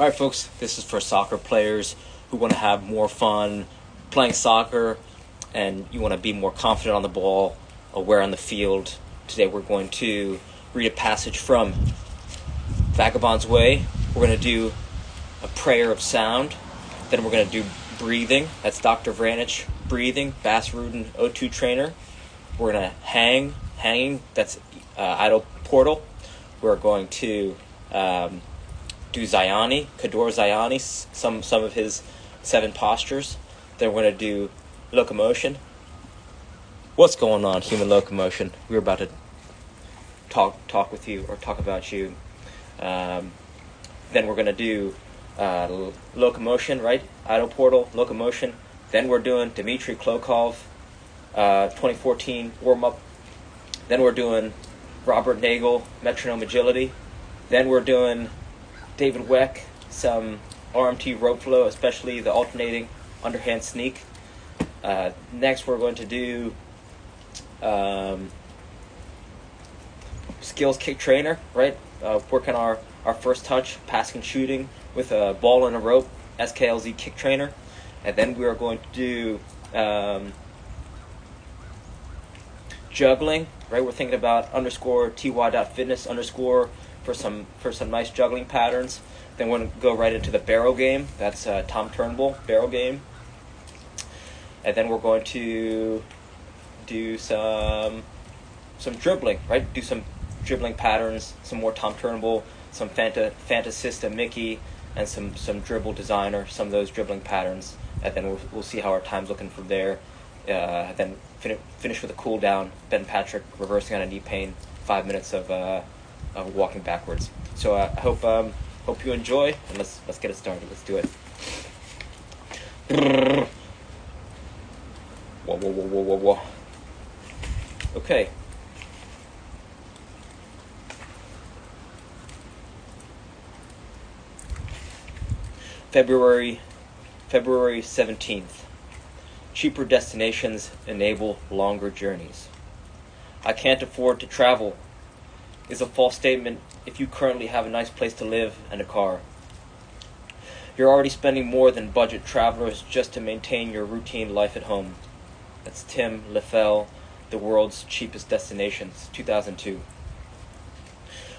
Alright folks, this is for soccer players who want to have more fun playing soccer and you want to be more confident on the ball, aware on the field. Today we're going to read a passage from Vagabond's Way. We're going to do a prayer of sound. Then we're going to do breathing. That's Dr. Vranich breathing, Bas Rutten O2 trainer. We're going to hanging. That's idle portal. We're going to do Zayani, Kador Zayani, some of his 7 postures. Then we're going to do locomotion. What's going on, human locomotion? We're about to talk with you or talk about you. Then we're going to do locomotion, right? Idle portal, locomotion. Then we're doing Dmitry Klokov, 2014 warm-up. Then we're doing Robert Nagel, metronome agility. Then we're doing David Weck, some RMT rope flow, especially the alternating underhand sneak. Next we're going to do skills kick trainer, right? Working our first touch, passing and shooting with a ball and a rope, SKLZ kick trainer. And then we are going to do juggling, right? We're thinking about _ty.fitness _ for some nice juggling patterns. Then we're going to go right into the barrel game. That's Tom Turnbull, barrel game. And then we're going to do some dribbling, right? Do some dribbling patterns, some more Tom Turnbull, some Fantasista Mickey, and some dribble designer, some of those dribbling patterns. And then we'll see how our time's looking from there. Then finish with a cool down. Ben Patrick reversing on a knee pain. 5 minutes of walking backwards. So I hope you enjoy, and let's get it started. Let's do it. Whoa. Okay. February 17th. Cheaper destinations enable longer journeys. I can't afford to travel is a false statement if you currently have a nice place to live and a car. You're already spending more than budget travelers just to maintain your routine life at home. That's Tim Leffel, The World's Cheapest Destinations, 2002.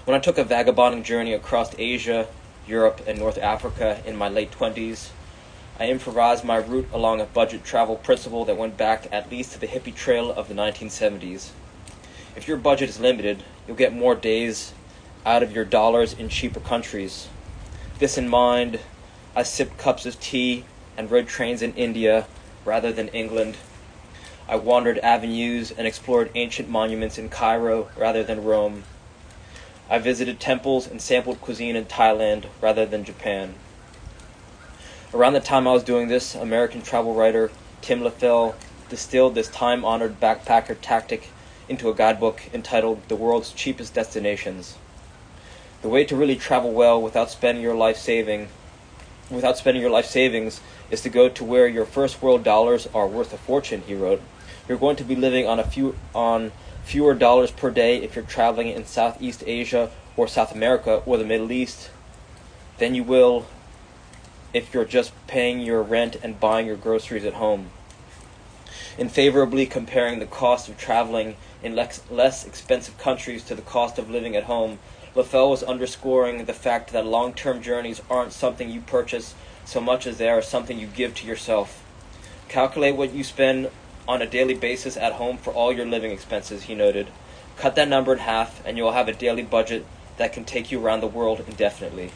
When I took a vagabonding journey across Asia, Europe, and North Africa in my late 20s, I improvised my route along a budget travel principle that went back at least to the hippie trail of the 1970s. If your budget is limited, you'll get more days out of your dollars in cheaper countries. This in mind, I sipped cups of tea and rode trains in India rather than England. I wandered avenues and explored ancient monuments in Cairo rather than Rome. I visited temples and sampled cuisine in Thailand rather than Japan. Around the time I was doing this, American travel writer Tim Leffel distilled this time-honored backpacker tactic into a guidebook entitled The World's Cheapest Destinations. The way to really travel well without spending your life savings is to go to where your first world dollars are worth a fortune, he wrote. You're going to be living on fewer dollars per day if you're traveling in Southeast Asia or South America or the Middle East than you will if you're just paying your rent and buying your groceries at home. In favorably comparing the cost of traveling in less expensive countries to the cost of living at home, Leffel was underscoring the fact that long-term journeys aren't something you purchase so much as they are something you give to yourself. Calculate what you spend on a daily basis at home for all your living expenses, he noted. Cut that number in half and you'll have a daily budget that can take you around the world indefinitely.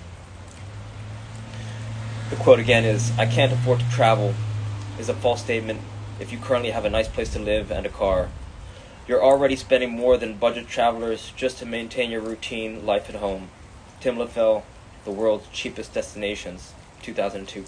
The quote again is, I can't afford to travel is a false statement if you currently have a nice place to live and a car. You're already spending more than budget travelers just to maintain your routine life at home. Tim Leffel, The World's Cheapest Destinations, 2002.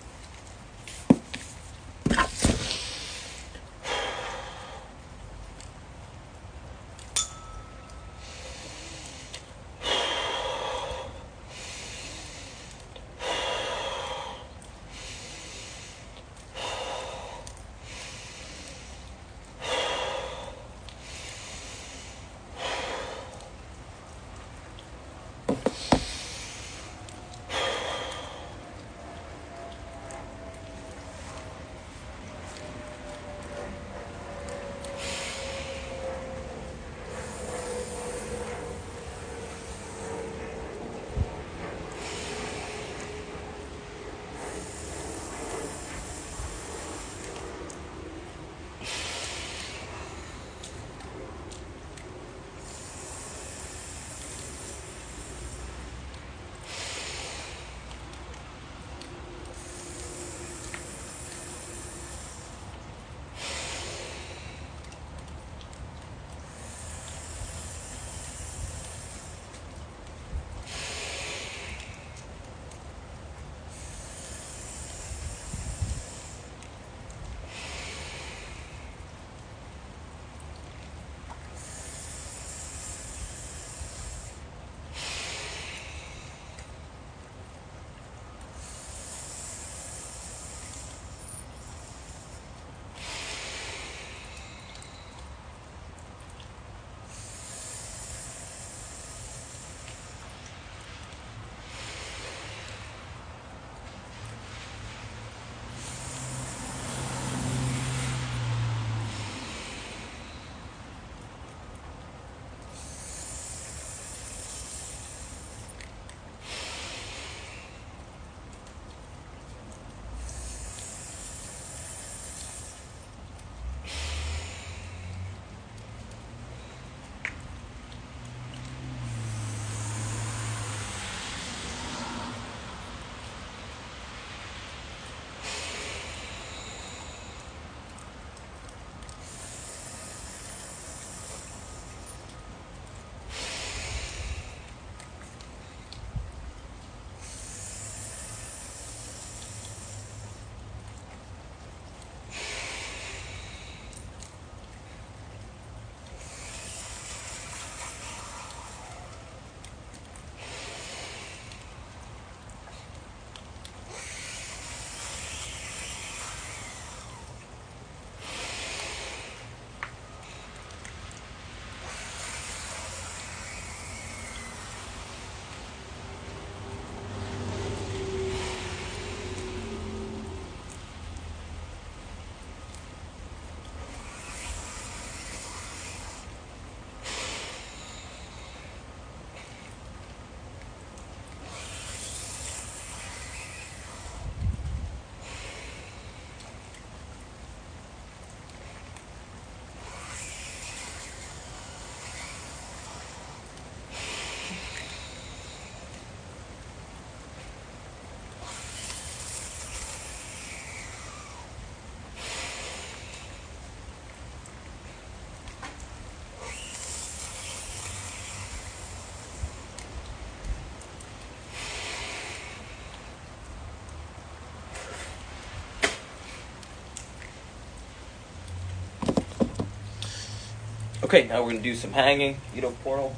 Okay, now we're going to do some hanging, portal.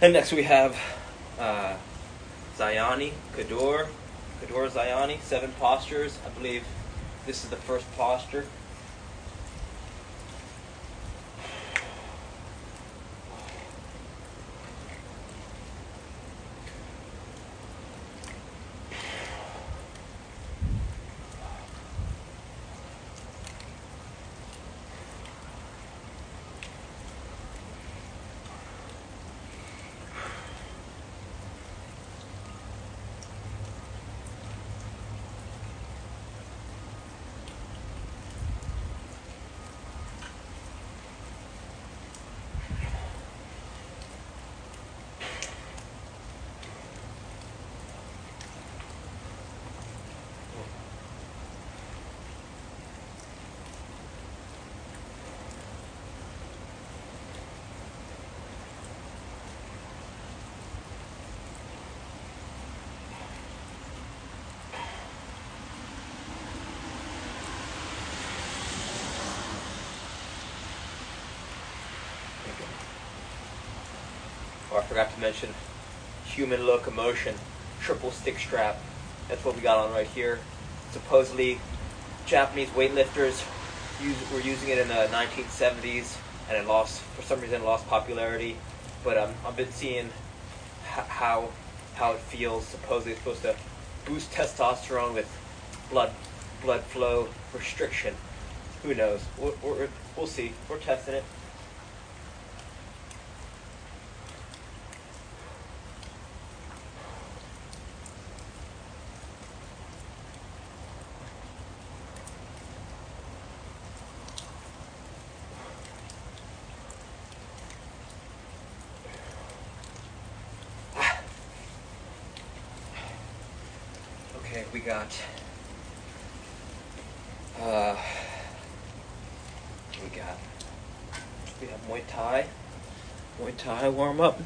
And next we have Zayani, Kador Zayani, 7 postures. I believe this is the first posture. Oh, I forgot to mention human locomotion, triple stick strap. That's what we got on right here. Supposedly, Japanese weightlifters were using it in the 1970s, and for some reason, it lost popularity. But I've been seeing how it feels. Supposedly, it's supposed to boost testosterone with blood flow restriction. Who knows? We'll see. We're testing it. Okay, we have Muay Thai warm up.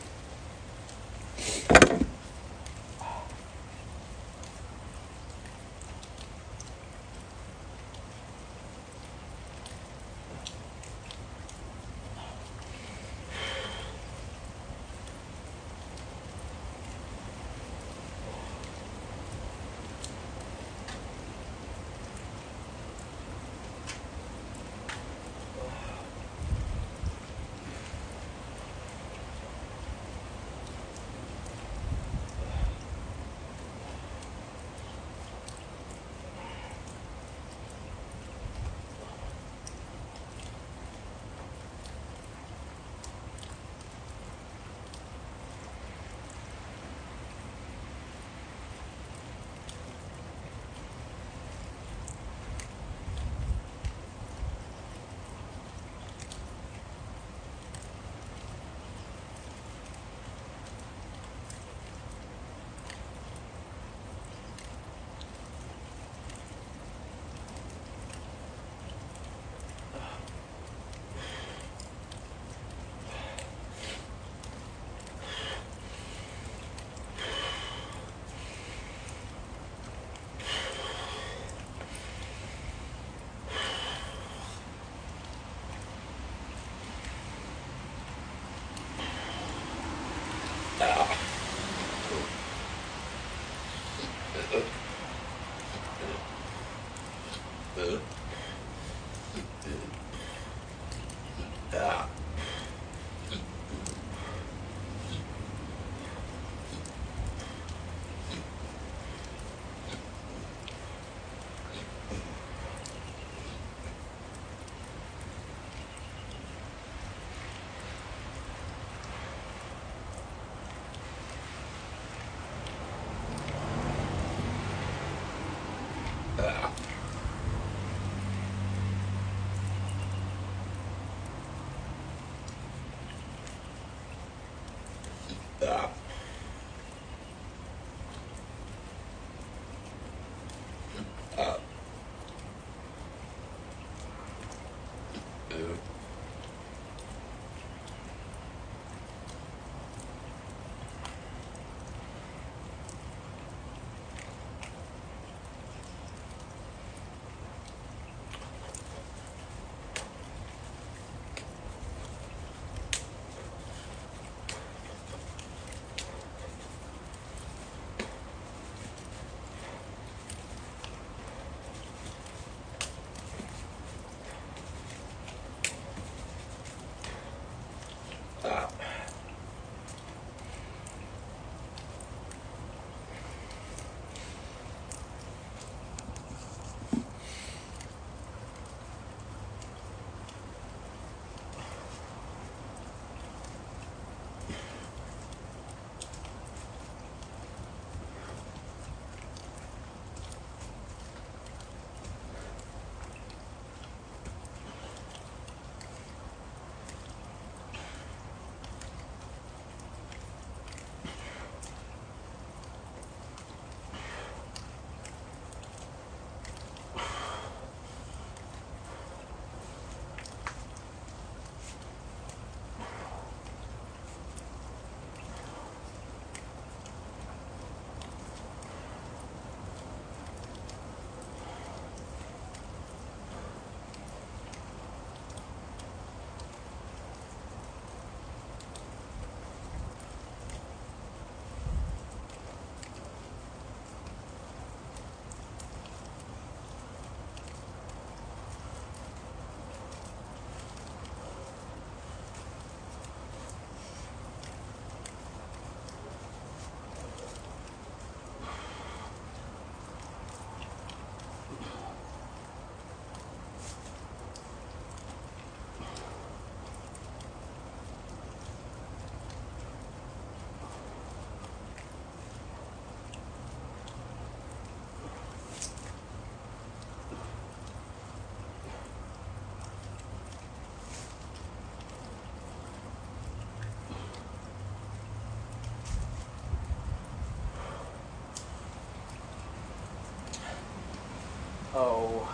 Oh,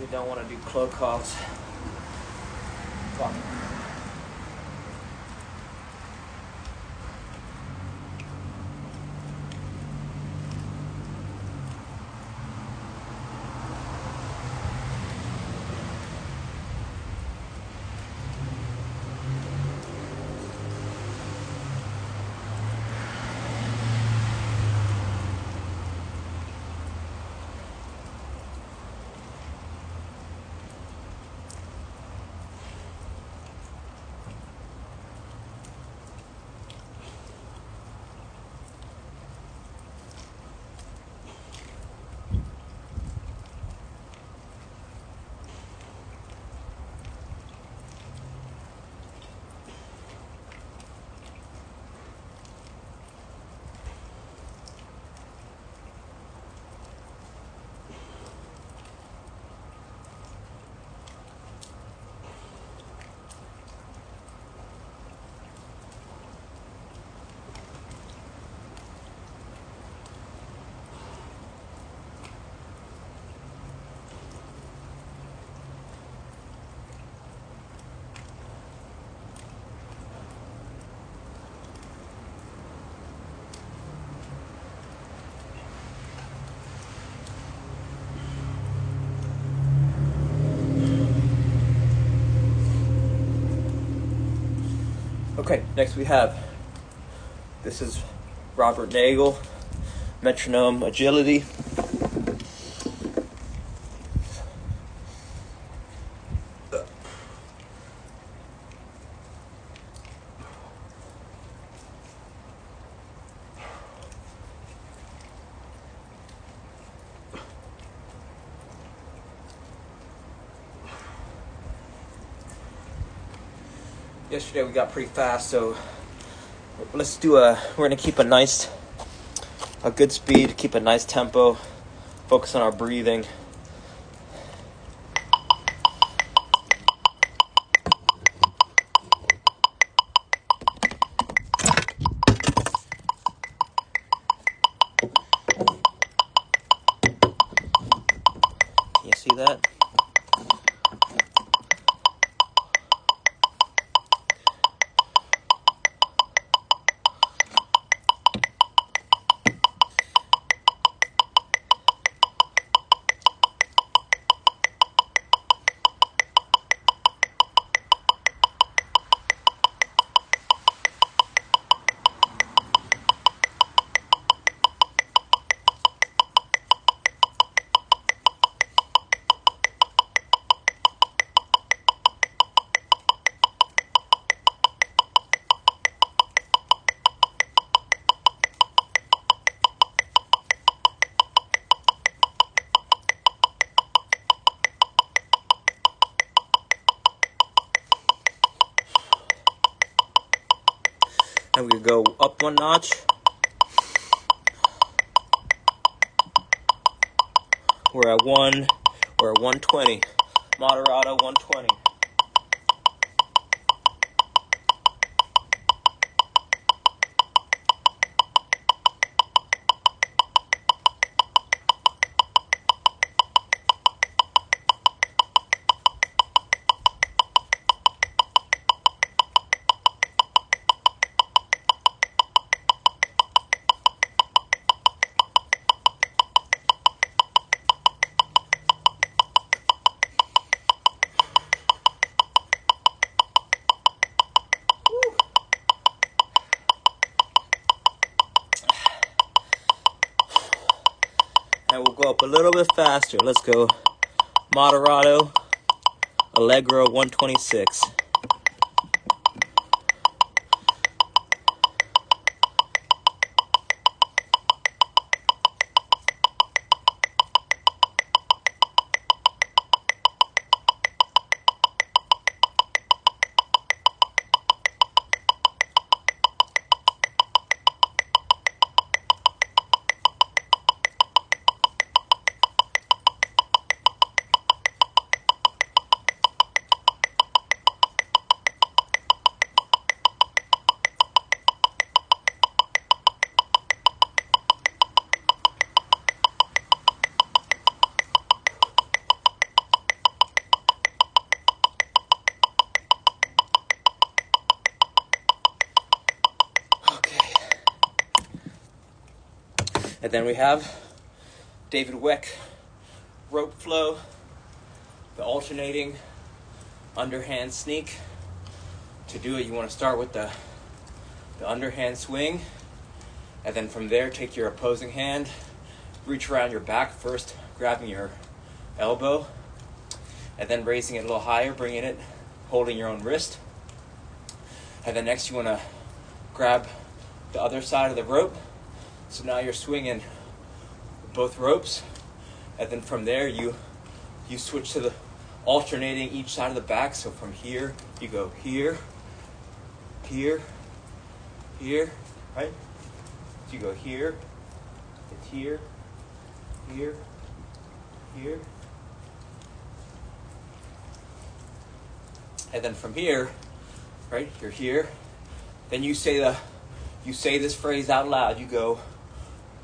we don't want to do cloak calls. Fuck. Okay, next we have, this is Robert Nagel, metronome agility. Yesterday we got pretty fast, so let's do we're gonna keep a good speed, keep a nice tempo, focus on our breathing. Can you see that? And we go up one notch. We're at 120. Moderato 120. And we'll go up a little bit faster. Let's go moderato, allegro 126. And then we have David Weck rope flow, the alternating underhand sneak. To do it, you want to start with the underhand swing, and then from there take your opposing hand, reach around your back first, grabbing your elbow, and then raising it a little higher, bringing it, holding your own wrist. And then next you want to grab the other side of the rope. So now you're swinging both ropes, and then from there you switch to the alternating each side of the back. So from here you go here, here, here, right? So you go here, it's here, here, here, and then from here, right? You're here. Then you say this phrase out loud. You go,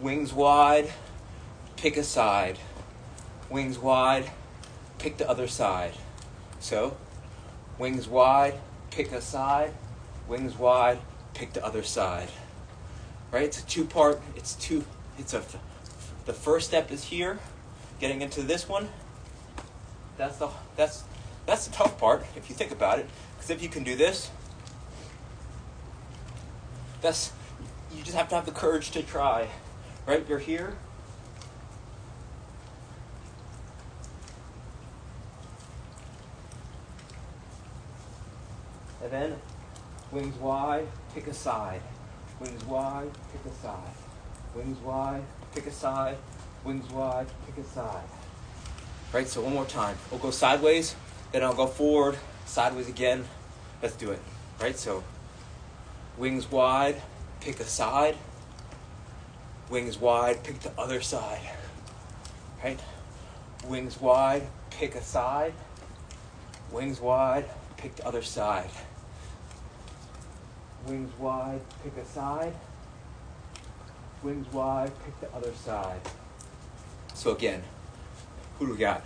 wings wide, pick a side. Wings wide, pick the other side. So, wings wide, pick a side. Wings wide, pick the other side. Right? It's a two-part. The first step is here, getting into this one. That's the tough part if you think about it. Because if you can do this, you just have to have the courage to try. Right? You're here. And then wings wide, pick a side. Wings wide, pick a side. Wings wide, pick a side. Wings wide, pick a side. Right? So one more time. We'll go sideways, then I'll go forward, sideways again. Let's do it. Right? So wings wide, pick a side. Wings wide, pick the other side. Right? Wings wide, pick a side. Wings wide, pick the other side. Wings wide, pick a side. Wings wide, pick the other side. So again, who do we got?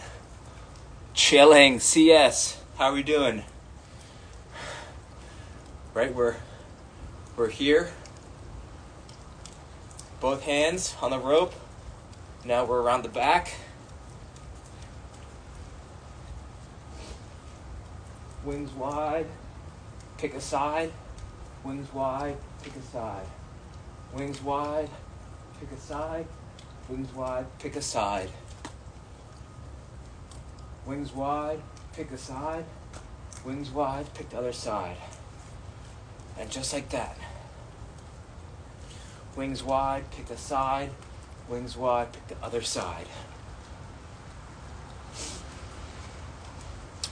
Chilling, CS. How are we doing? Right, we're here. Both hands on the rope. Now we're around the back. Wings wide, pick a side. Wings wide, pick a side. Wings wide, pick a side. Wings wide, pick a side. Wings wide, pick a side. Wings wide, pick the other side. And just like that. Wings wide, pick a side. Wings wide, pick the other side.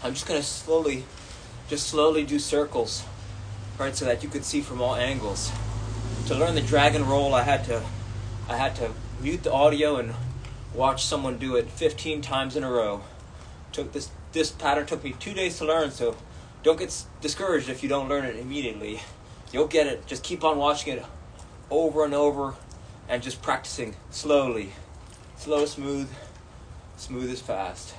I'm just going to slowly do circles. right, so that you could see from all angles. To learn the dragon roll, I had to mute the audio and watch someone do it 15 times in a row. This pattern took me 2 days to learn, so don't get discouraged if you don't learn it immediately. You'll get it. Just keep on watching it over and over and just practicing slowly. Slow, smooth, smooth is fast.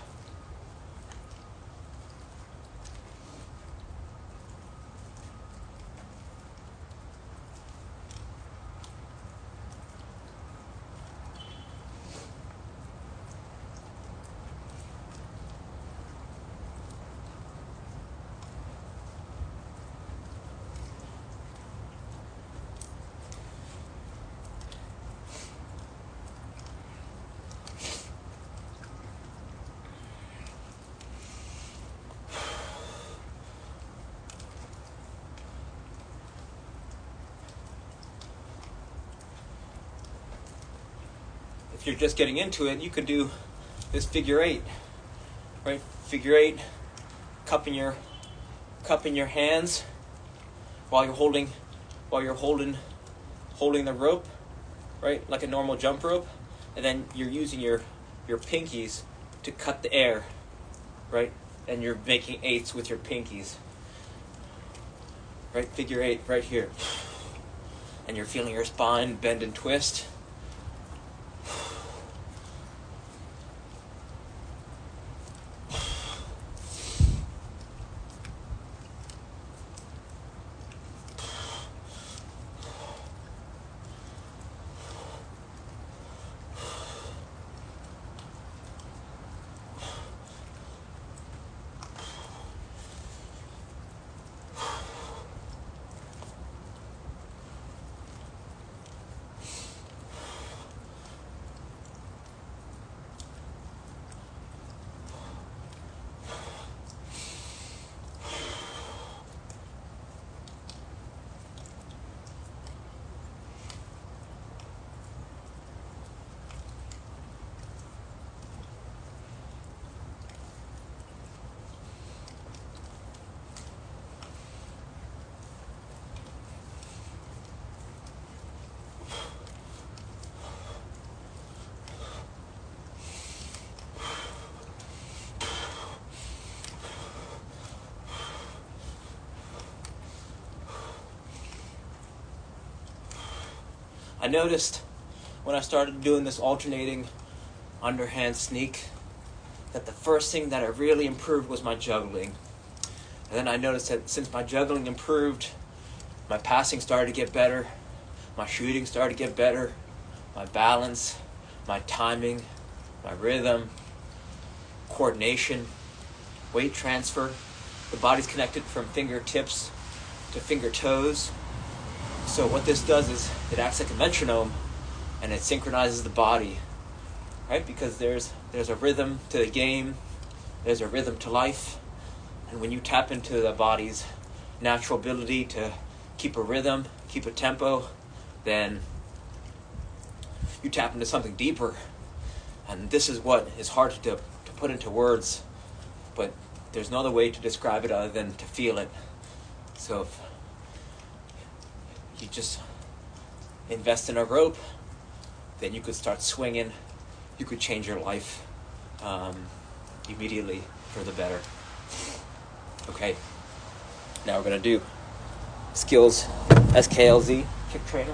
If you're just getting into it, you could do this figure eight, right? Figure eight, cupping your hands while you're holding the rope, right? Like a normal jump rope, and then you're using your pinkies to cut the air, right? And you're making eights with your pinkies, right? Figure eight right here, and you're feeling your spine bend and twist. I noticed when I started doing this alternating underhand sneak that the first thing that I really improved was my juggling. And then I noticed that since my juggling improved, my passing started to get better, my shooting started to get better, my balance, my timing, my rhythm, coordination, weight transfer. The body's connected from fingertips to finger toes. So what this does is it acts like a metronome and it synchronizes the body, right? Because there's a rhythm to the game, there's a rhythm to life, and when you tap into the body's natural ability to keep a rhythm, keep a tempo, then you tap into something deeper. And this is what is hard to put into words, but there's no other way to describe it other than to feel it. So if you just invest in a rope, then you could start swinging. You could change your life immediately for the better. Okay, now we're going to do skills SKLZ, kick trainer.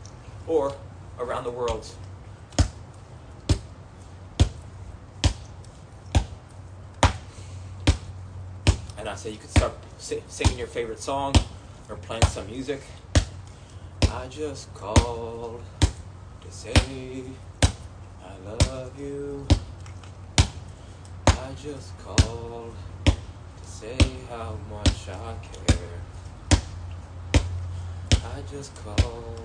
or around the world. And I say you could start singing your favorite song or playing some music. I just called to say I love you. I just called to say how much I care. I just called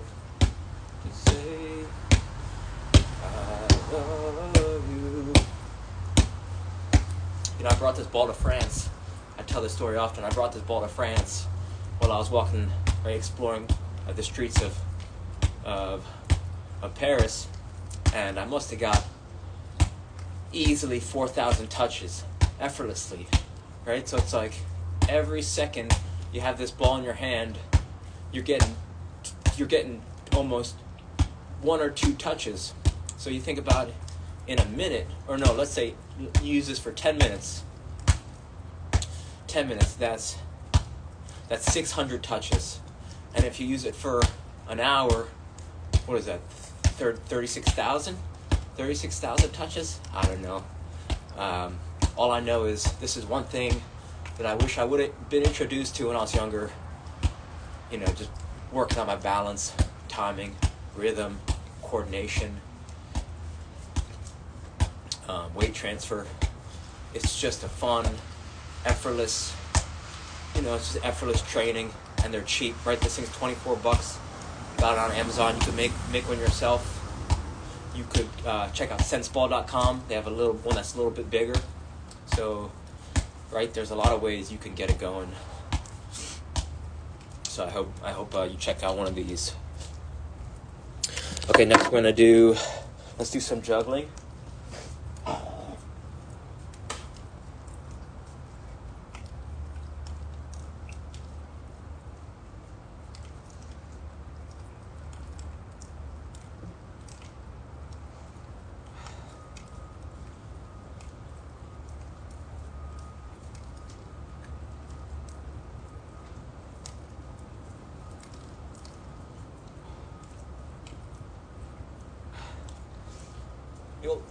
to say I love you. You know, I brought this ball to France. I tell this story often. I brought this ball to France while I was walking, exploring the streets of Paris, and I must have got easily 4,000 touches, effortlessly, right? So it's like every second you have this ball in your hand, you're getting almost 1 or 2 touches. So you think about in a minute, or no, let's say you use this for 10 minutes. 10 minutes, that's 600 touches. And if you use it for an hour, what is that, 36,000? 36,000 touches? I don't know. All I know is this is one thing that I wish I would have been introduced to when I was younger. You know, just working on my balance, timing, rhythm, coordination, weight transfer. It's just a fun, effortless, it's just effortless training, and they're cheap, right? This thing's $24. Got it on Amazon. You can make one yourself. You could check out senseball.com. They have a little one that's a little bit bigger. So, right, there's a lot of ways you can get it going. So I hope you check out one of these. Okay, next let's do some juggling.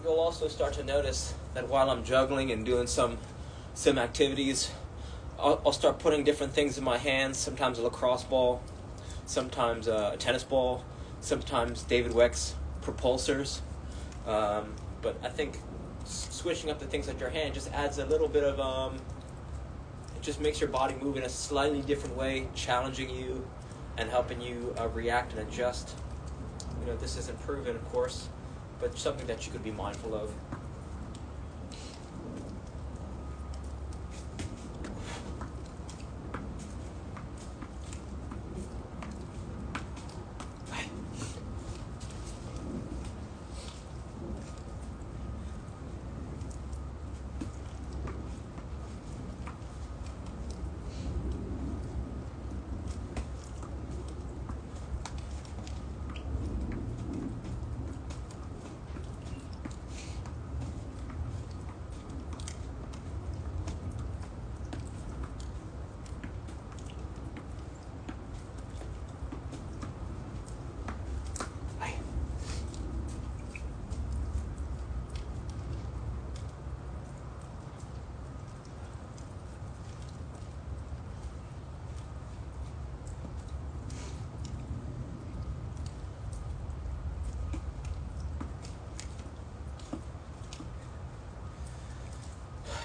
You'll also start to notice that while I'm juggling and doing some activities, I'll start putting different things in my hands. Sometimes a lacrosse ball, sometimes a tennis ball, sometimes David Weck's propulsors. But I think switching up the things at your hand just adds a little bit of it just makes your body move in a slightly different way, challenging you and helping you react and adjust. This isn't proven, of course, but something that you could be mindful of.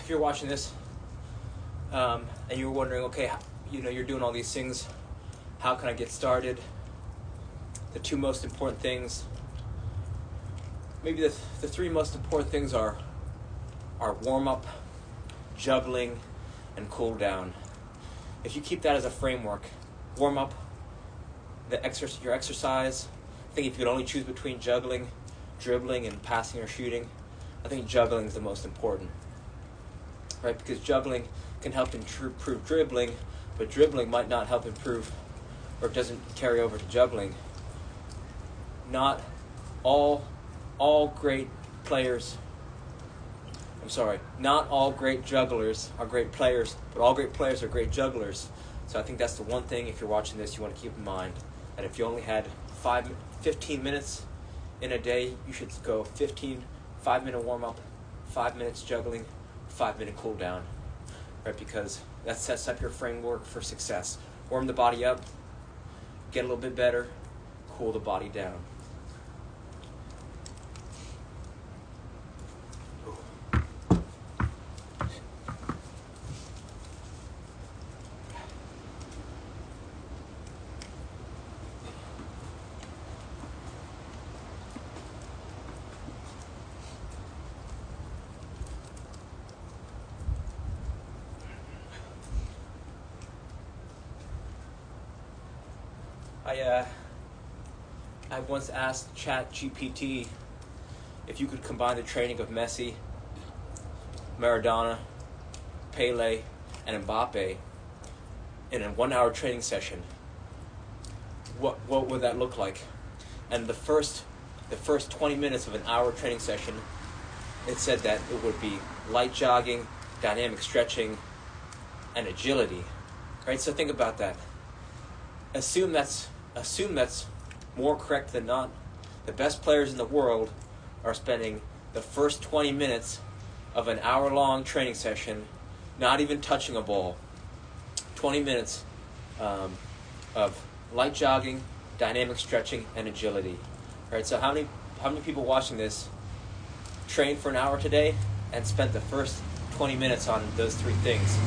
If you're watching this and you're wondering, okay, you're doing all these things, how can I get started? The 2 most important things, maybe the 3 most important things are warm-up, juggling, and cool down. If you keep that as a framework, warm-up, your exercise, I think if you could only choose between juggling, dribbling, and passing or shooting, I think juggling is the most important. Right, because juggling can help improve dribbling, but dribbling might not help improve, or doesn't carry over to juggling. Not all great players. Not all great jugglers are great players, but all great players are great jugglers. So I think that's the one thing, if you're watching this, you want to keep in mind, that if you only had 15 minutes in a day, you should go 5-minute warm-up, 5 minutes juggling, 5-minute cool down, right? Because that sets up your framework for success. Warm the body up, get a little bit better, cool the body down. I once asked ChatGPT if you could combine the training of Messi, Maradona, Pele, and Mbappe in a 1-hour training session. What would that look like? And the first 20 minutes of an hour training session, it said that it would be light jogging, dynamic stretching, and agility. Right? So think about that. Assume that's more correct than not. The best players in the world are spending the first 20 minutes of an hour-long training session not even touching a ball. 20 minutes of light jogging, dynamic stretching, and agility. All right, so how many people watching this trained for an hour today and spent the first 20 minutes on those 3 things?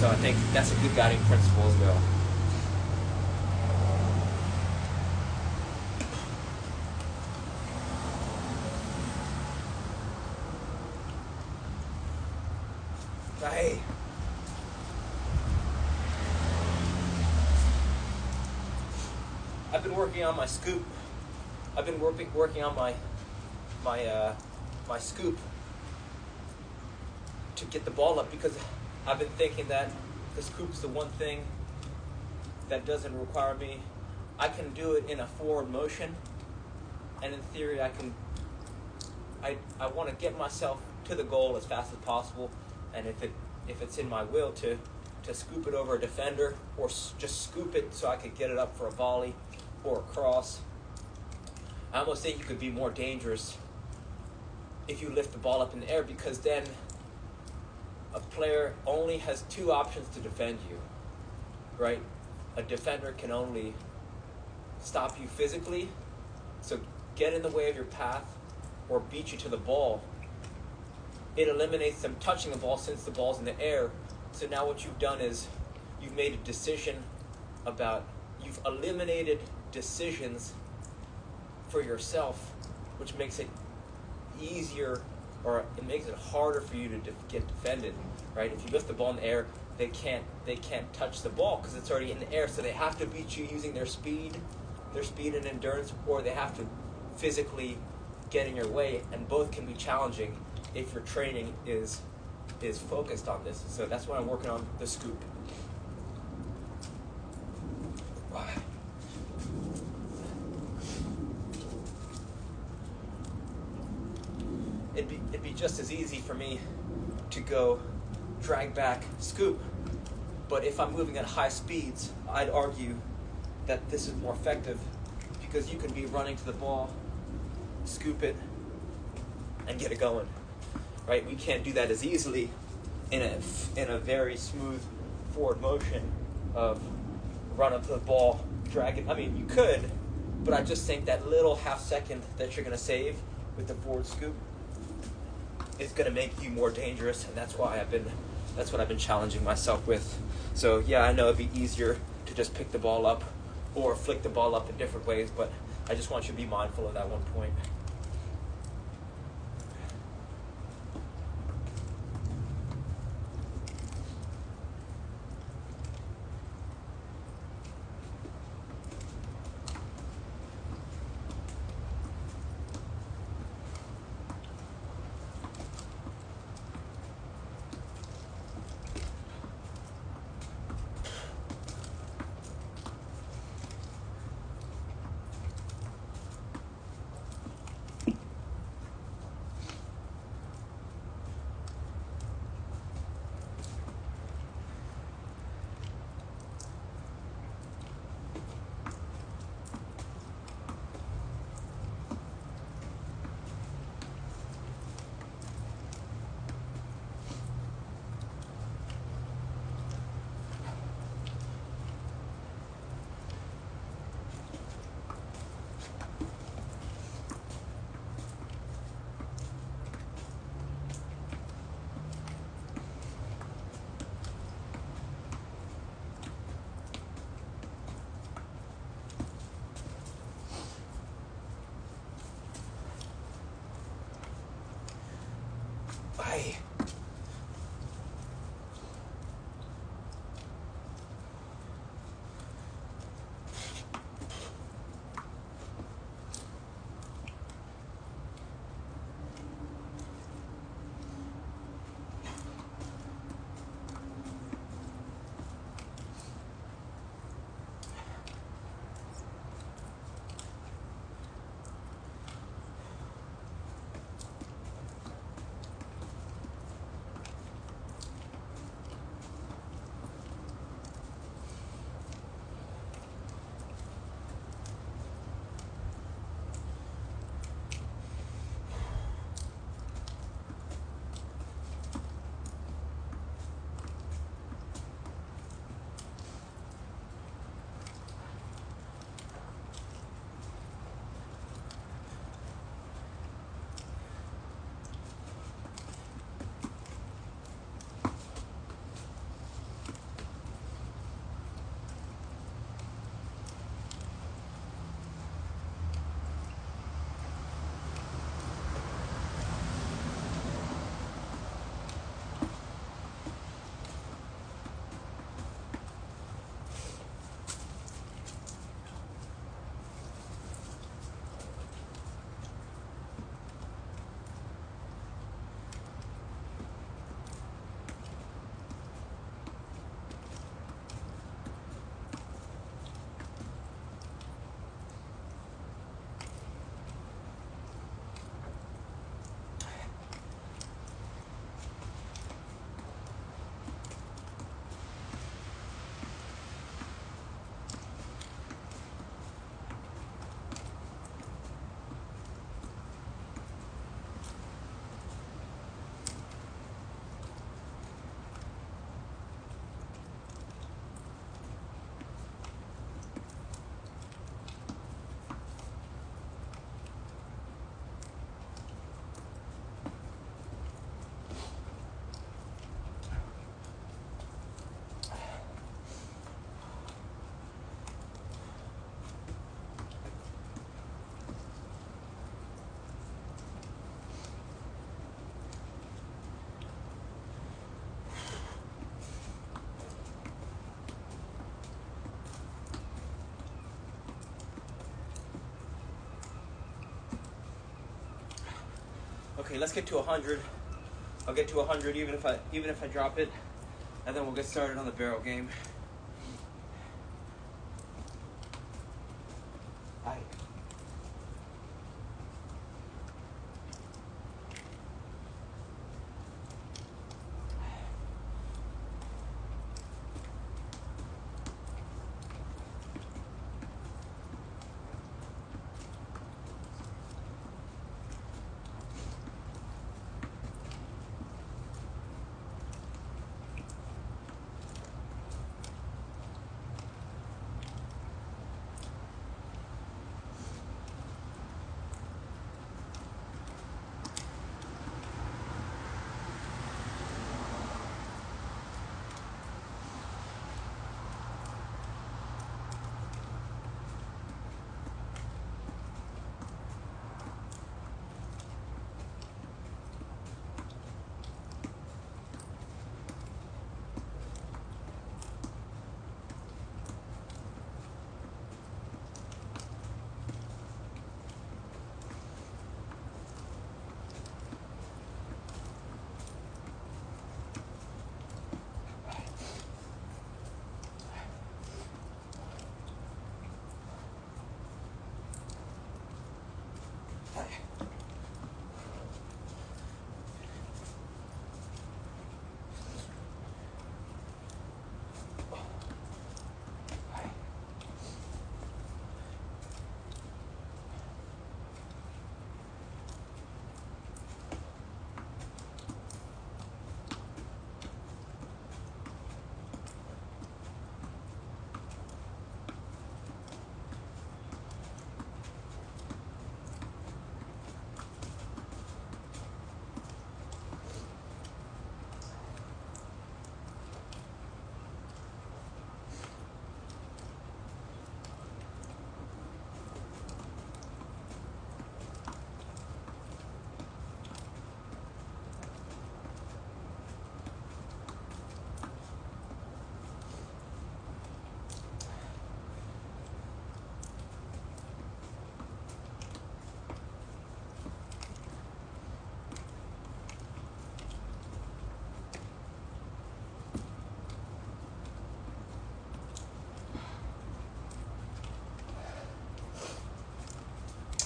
So I think that's a good guiding principle as well. Hey. I've been working on my scoop. I've been working on my scoop to get the ball up, because I've been thinking that the scoop's the one thing that doesn't require me. I can do it in a forward motion, and in theory I want to get myself to the goal as fast as possible. And if it's in my will to scoop it over a defender, or just scoop it so I could get it up for a volley or a cross, I almost think you could be more dangerous if you lift the ball up in the air, because then a player only has 2 options to defend you, right? A defender can only stop you physically, so get in the way of your path, or beat you to the ball. It eliminates them touching the ball since the ball's in the air. So now what you've done is you've made a decision you've eliminated decisions for yourself, which makes it easier, or it makes it harder for you to get defended, right? If you lift the ball in the air, they can't touch the ball because it's already in the air. So they have to beat you using their speed and endurance, or they have to physically get in your way, and both can be challenging if your training is focused on this. So that's why I'm working on the scoop. It'd be just as easy for me to go drag back, scoop, but if I'm moving at high speeds, I'd argue that this is more effective, because you can be running to the ball, scoop it, and get it going. Right? We can't do that as easily in a very smooth forward motion of run up to the ball, drag it. I mean, you could, but I just think that little half second that you're going to save with the forward scoop is going to make you more dangerous, and that's what I've been challenging myself with. So yeah, I know it'd be easier to just pick the ball up or flick the ball up in different ways, but I just want you to be mindful of that one point. Aye. Okay, let's get to 100. I'll get to 100 even if I drop it, and then we'll get started on the barrel game. Aye.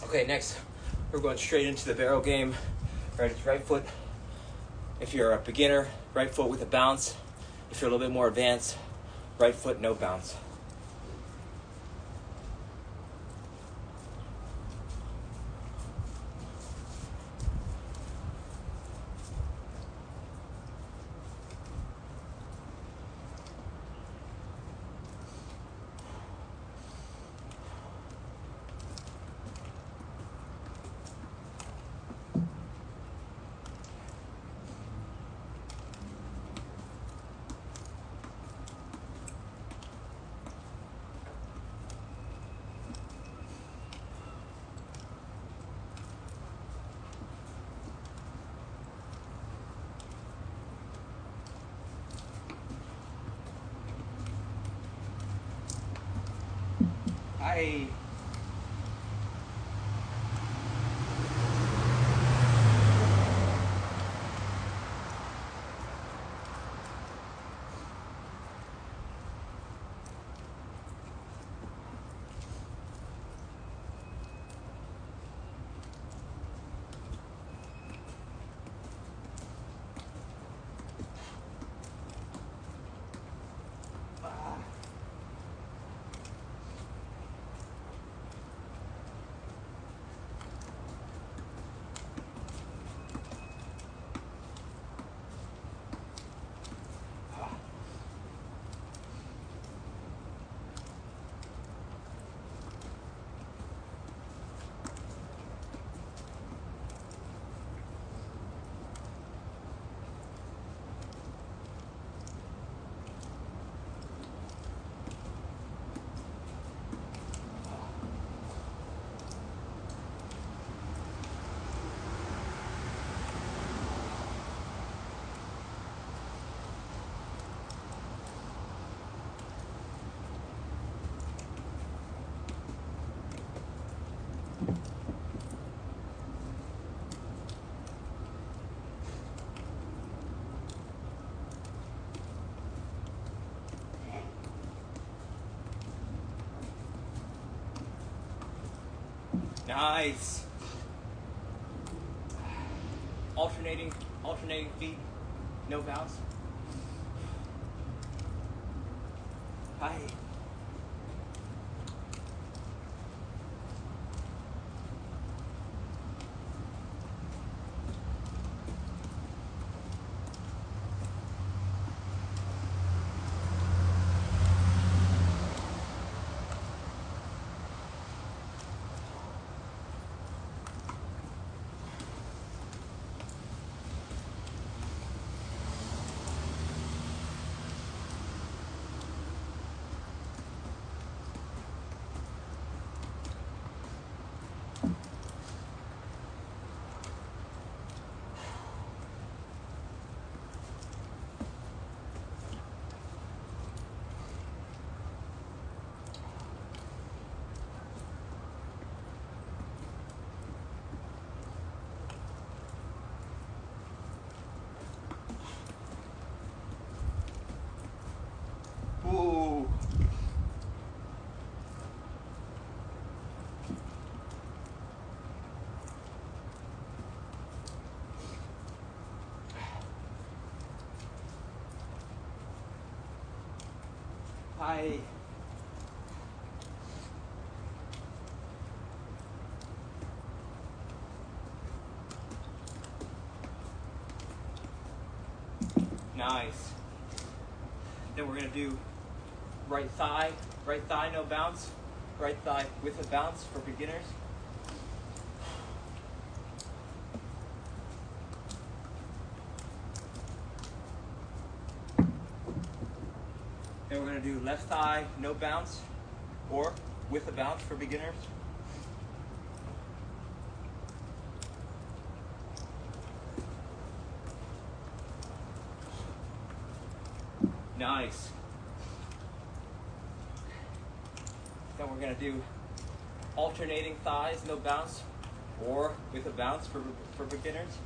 Okay, next we're going straight into the barrel game. Right foot. If you're a beginner, right foot with a bounce. If you're a little bit more advanced, right foot, no bounce. Hi. Nice. Alternating feet, no bounce. Hi. Ooh. Hi. Nice. Then we're gonna do right thigh, no bounce. Right thigh with a bounce for beginners. Then we're gonna do left thigh, no bounce, or with a bounce for beginners. Nice. Then we're gonna do alternating thighs, no bounce, or with a bounce for beginners.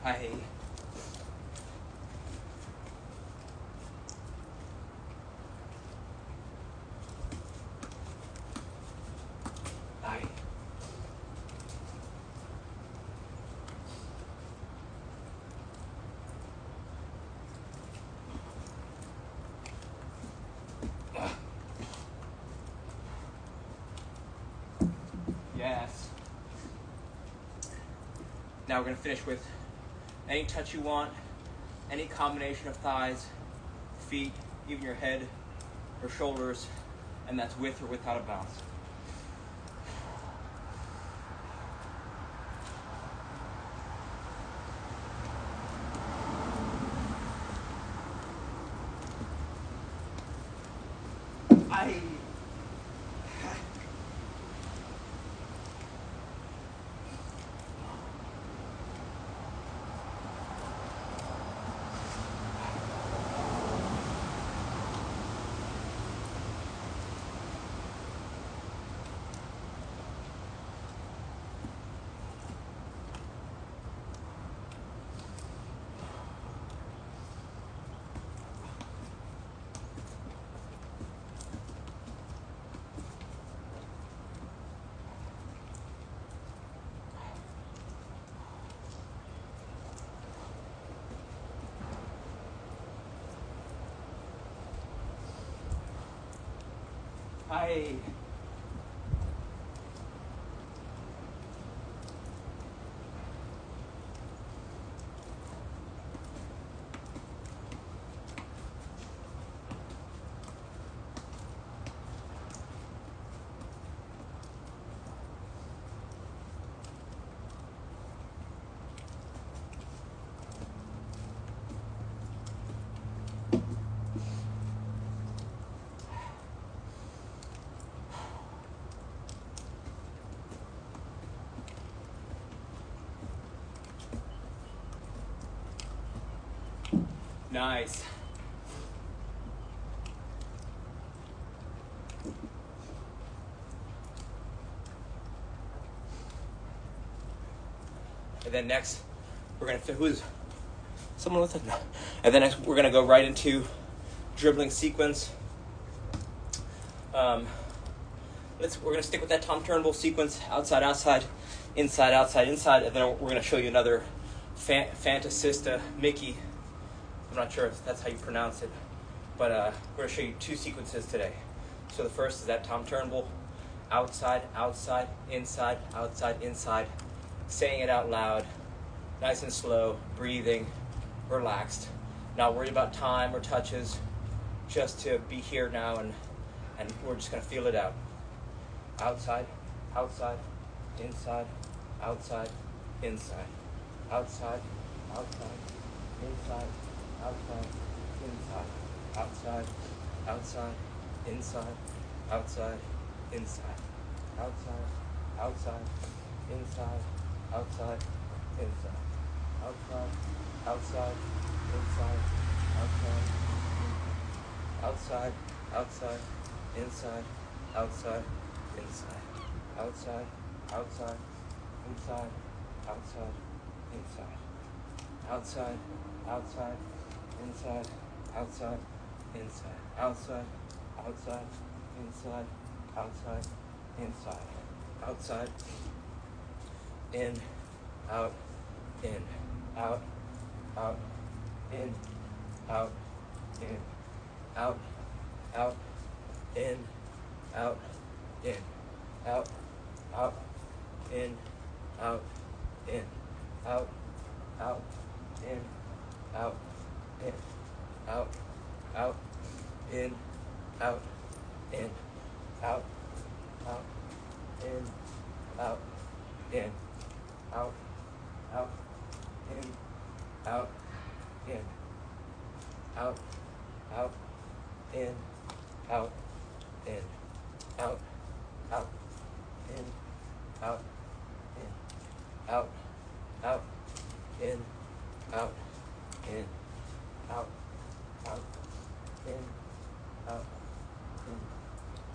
Aye. Aye. Yes. Now we're going to finish with any touch you want, any combination of thighs, feet, even your head or shoulders, and that's with or without a bounce. Aye. Aye. Nice. And then next, we're gonna who's someone with it. And then next, we're gonna go right into dribbling sequence. We're gonna stick with that Tom Turnbull sequence: outside, outside, inside, outside, inside, and then we're gonna show you another Fantasista Mickey. I'm not sure if that's how you pronounce it, but we're going to show you two sequences today. So the first is that Tom Turnbull, outside, outside, inside, outside, inside, saying it out loud, nice and slow, breathing, relaxed, not worried about time or touches, just to be here now, and we're just going to feel it out. Outside, outside, inside, outside, inside, outside, outside, inside, outside, inside, outside, outside, inside, outside, inside, outside, outside, inside, outside, inside, outside, outside, inside, outside, outside, inside, outside, inside, outside, outside, inside, outside, inside, outside, outside, inside, outside, inside, outside, outside, inside, outside, inside, outside, in, out, in, out, out, in, out, in, out, out, in, out, in, out, out, in, out, in, out, out, in, out, in, out, out, in, out, in, out, out, in, out, in, out, out, in, out, in, out, out, in, out, in, out, out, in, out, in, out, out, in, out, in, out, out, in, out, in,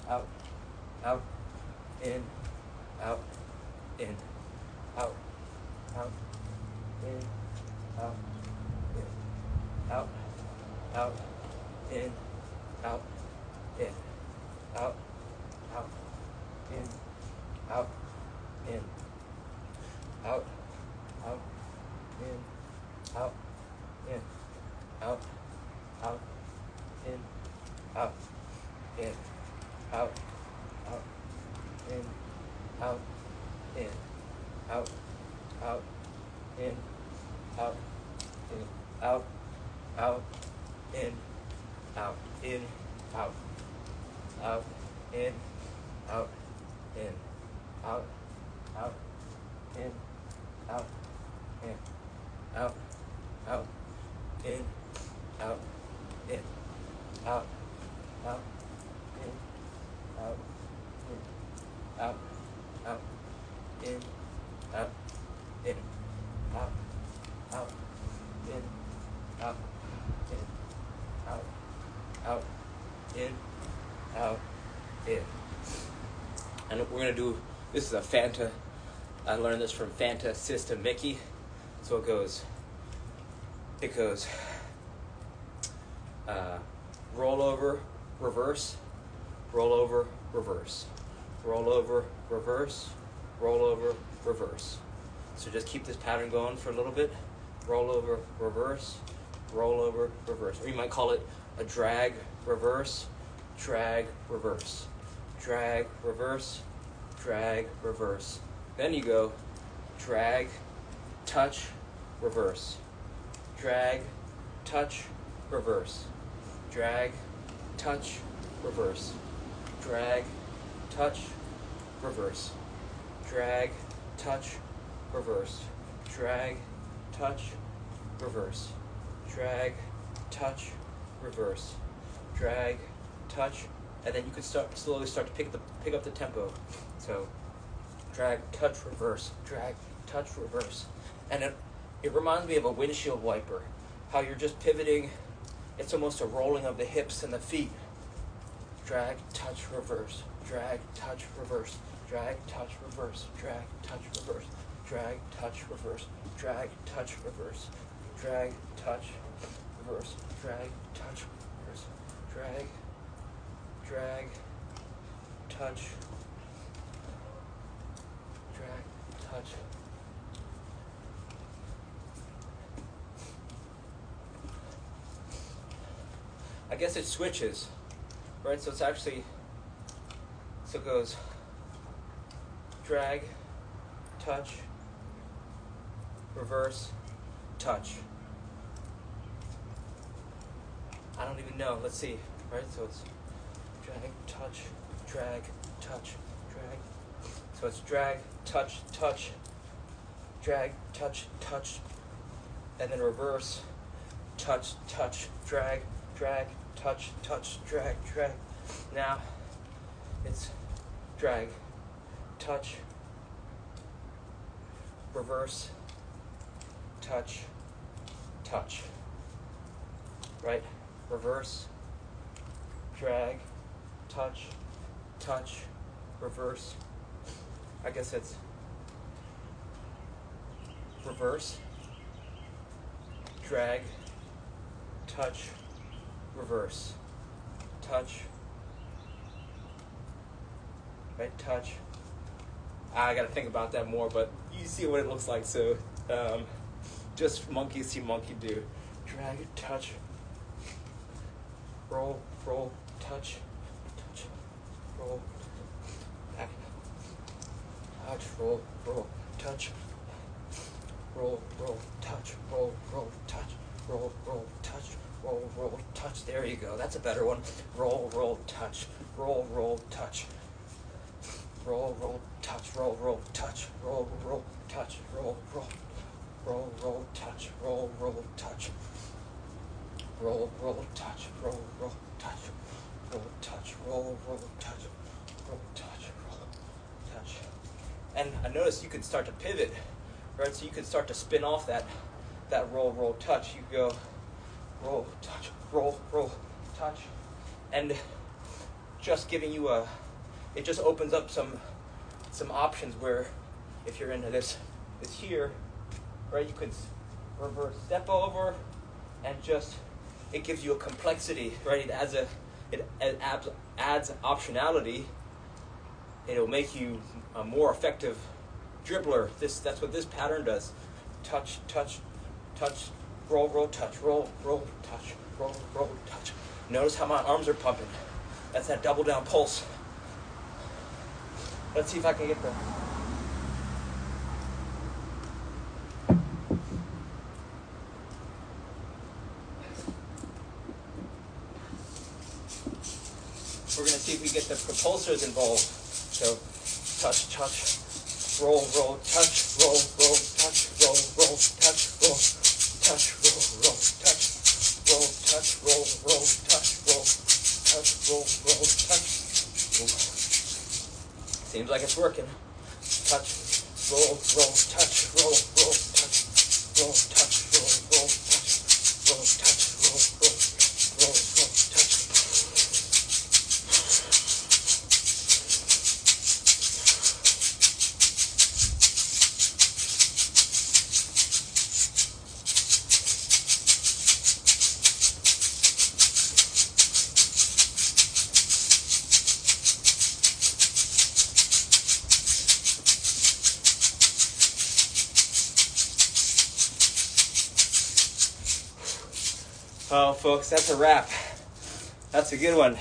out, out, in, out, in, out, out, in, out, in, out, in, out, out, in, out, in, out, out, in, out, in, out, out, in, out, in, out, out, in, out, in, out, out, in, out, in, out, out, in, out, in, out, out, in, out, in, out, out, in, out, in, out, out, in, out, in, out, out, in, out, in, out, out, in, out, in, out, out, in, out, in, out, out, in, out, in. And we're gonna do, this is a Fanta, I learned this from Fanta Sister Mickey. So it goes roll over, reverse, roll over, reverse, roll over, reverse, roll over, reverse. So just keep this pattern going for a little bit. Roll over, reverse, roll over, reverse. Or you might call it a drag, reverse, drag, reverse, drag, reverse, drag, reverse. Then you go drag, touch, reverse, drag, touch, reverse, drag, touch, reverse, drag, touch, reverse, drag, touch, reverse, drag, touch, reverse, drag, touch, reverse, drag, touch, and then you can slowly start to pick up the tempo. So drag, touch, reverse, drag, touch, reverse. And it reminds me of a windshield wiper, how you're just pivoting. It's almost a rolling of the hips and the feet. Drag, touch, reverse, drag, touch, reverse, drag, touch, reverse, drag, touch, reverse, drag, touch, reverse, drag, touch, reverse, drag, touch, reverse, drag, touch, reverse, drag, drag, touch, drag, touch. I guess it switches, right? So it's actually, so it goes drag, touch, reverse, touch. I don't even know. Let's see, right? So it's drag, touch, drag, touch, drag. So it's drag, touch, touch, drag, touch, touch, and then reverse, touch, touch, drag, drag, touch, touch, drag, drag. Now it's drag, touch, reverse, touch, touch. Right? Reverse, drag, touch, touch, reverse. I guess it's reverse, drag, touch, reverse, touch, right, touch. I gotta think about that more, but you see what it looks like, so just monkey see monkey do. Drag, touch, roll, roll, touch, touch, roll, back, touch, roll, roll, touch, roll, roll, touch, roll, roll, touch, roll, roll, touch, roll, roll, touch. There you go. That's a better one. Roll, roll, touch, roll, roll, touch, roll, roll, touch, roll, roll, touch, roll, roll, touch, roll, roll, roll, roll, touch, roll, roll, touch, roll, roll, touch, roll, roll, touch, roll, touch, roll, roll, touch, roll, touch, roll, touch. And I noticed you could start to pivot, right? So you could start to spin off that roll, roll, touch. You go roll, touch, roll, roll, touch, and just giving you it just opens up some options where if you're into this here, right, you could reverse step over and just it gives you a complexity, right? It adds optionality. It'll make you a more effective dribbler. That's what this pattern does. Touch, touch, touch, roll, roll, touch, roll, roll, touch, roll, roll, touch. Notice how my arms are pumping. That's that double down pulse. Let's see if I can get there. We're going to see if we get the propulsors involved. So, touch, touch, roll, roll, touch, roll, roll, touch, roll, roll, touch, roll, touch, roll, roll, touch, roll, touch, roll, roll, touch, roll, touch, roll, roll, touch. Seems like it's working. Touch, roll, roll, touch, roll, roll, touch, roll, touch, roll, roll, touch, roll, touch, roll, roll, roll, roll, touch. Oh, folks, that's a wrap. That's a good one.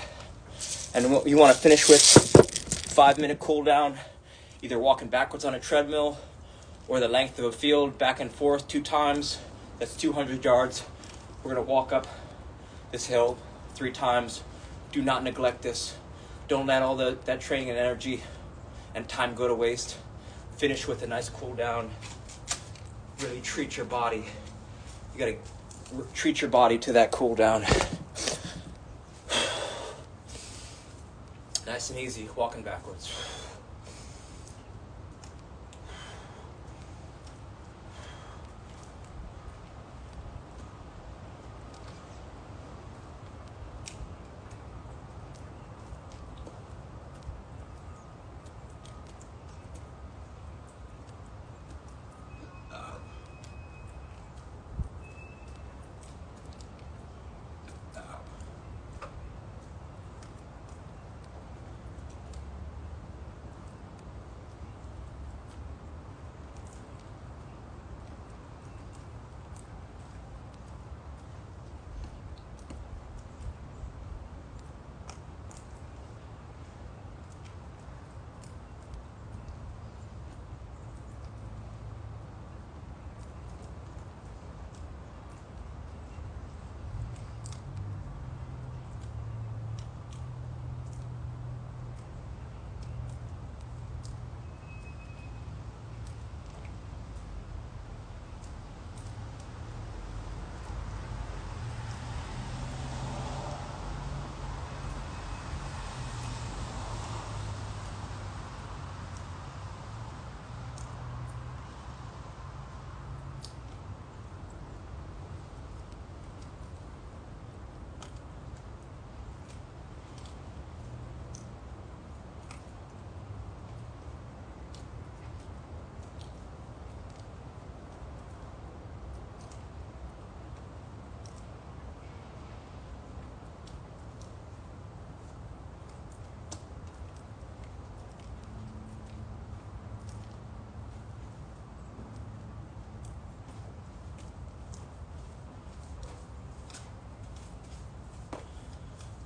And you want to finish with 5-minute cool down, either walking backwards on a treadmill or the length of a field back and forth 2 times. That's 200 yards. We're going to walk up this hill 3 times. Do not neglect this. Don't let all that training and energy and time go to waste. Finish with a nice cool down. Really treat your body. You got to treat your body to that cool down. Nice and easy, walking backwards.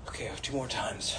Okay, 2 more times.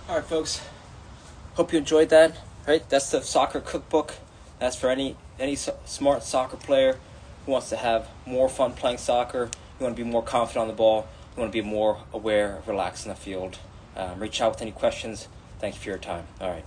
All right, folks. Hope you enjoyed that. Right, that's the Soccer Cookbook. That's for any smart soccer player who wants to have more fun playing soccer. You want to be more confident on the ball. You want to be more aware, relaxed in the field. Reach out with any questions. Thank you for your time. All right.